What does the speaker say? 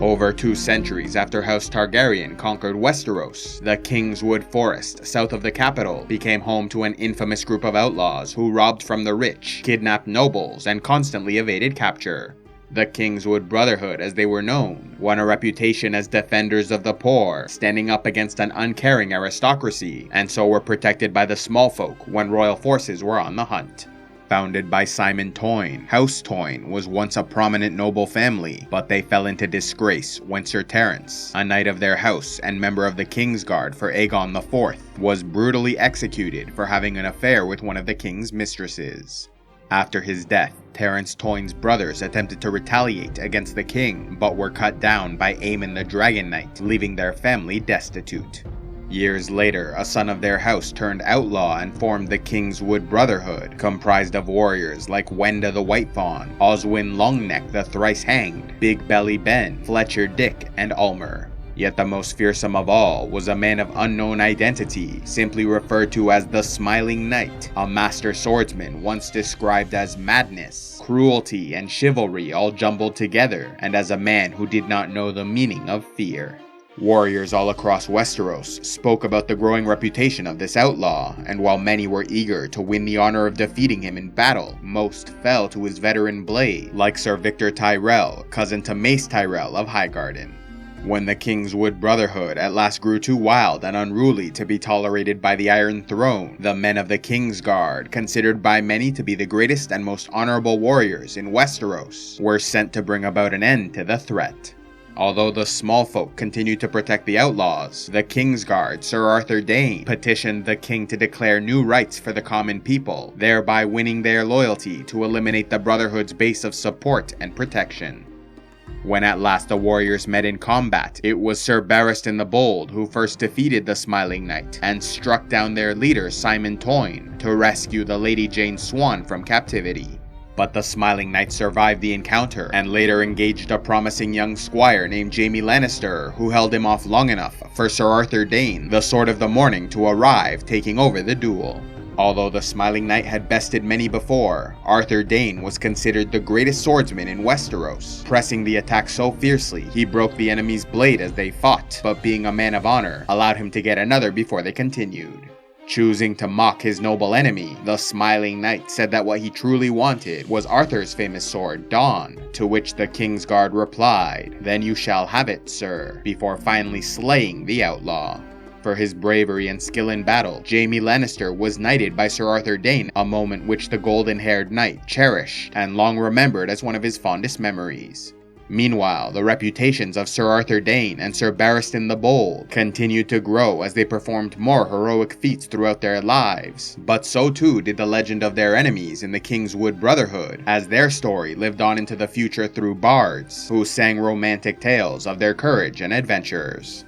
Over 2 centuries after House Targaryen conquered Westeros, the Kingswood Forest, south of the capital, became home to an infamous group of outlaws who robbed from the rich, kidnapped nobles, and constantly evaded capture. The Kingswood Brotherhood, as they were known, won a reputation as defenders of the poor, standing up against an uncaring aristocracy, and so were protected by the small folk when royal forces were on the hunt. Founded by Simon Toyne, House Toyne was once a prominent noble family, but they fell into disgrace when Sir Terence, a knight of their house and member of the Kingsguard for Aegon IV, was brutally executed for having an affair with one of the king's mistresses. After his death, Terence Toyne's brothers attempted to retaliate against the king, but were cut down by Aemon the Dragon Knight, leaving their family destitute. Years later, a son of their house turned outlaw and formed the Kingswood Brotherhood, comprised of warriors like Wenda the White Fawn, Oswin Longneck the Thrice Hanged, Big Belly Ben, Fletcher Dick, and Ulmer. Yet the most fearsome of all was a man of unknown identity, simply referred to as the Smiling Knight, a master swordsman once described as madness, cruelty, and chivalry all jumbled together, and as a man who did not know the meaning of fear. Warriors all across Westeros spoke about the growing reputation of this outlaw, and while many were eager to win the honor of defeating him in battle, most fell to his veteran blade, like Sir Victor Tyrell, cousin to Mace Tyrell of Highgarden. When the Kingswood Brotherhood at last grew too wild and unruly to be tolerated by the Iron Throne, the men of the Kingsguard, considered by many to be the greatest and most honorable warriors in Westeros, were sent to bring about an end to the threat. Although the small folk continued to protect the outlaws, the Kingsguard, Sir Arthur Dayne, petitioned the king to declare new rights for the common people, thereby winning their loyalty to eliminate the Brotherhood's base of support and protection. When at last the warriors met in combat, it was Sir Barristan the Bold who first defeated the Smiling Knight and struck down their leader Simon Toyne to rescue the Lady Jane Swan from captivity. But the Smiling Knight survived the encounter and later engaged a promising young squire named Jaime Lannister, who held him off long enough for Sir Arthur Dayne, the Sword of the Morning, to arrive, taking over the duel. Although the Smiling Knight had bested many before, Arthur Dayne was considered the greatest swordsman in Westeros, pressing the attack so fiercely he broke the enemy's blade as they fought, but being a man of honor, allowed him to get another before they continued. Choosing to mock his noble enemy, the Smiling Knight said that what he truly wanted was Arthur's famous sword, Dawn, to which the Kingsguard replied, "Then you shall have it, sir," before finally slaying the outlaw. For his bravery and skill in battle, Jaime Lannister was knighted by Sir Arthur Dayne, a moment which the golden-haired knight cherished and long remembered as one of his fondest memories. Meanwhile, the reputations of Sir Arthur Dayne and Sir Barristan the Bold continued to grow as they performed more heroic feats throughout their lives, but so too did the legend of their enemies in the Kingswood Brotherhood, as their story lived on into the future through bards, who sang romantic tales of their courage and adventures.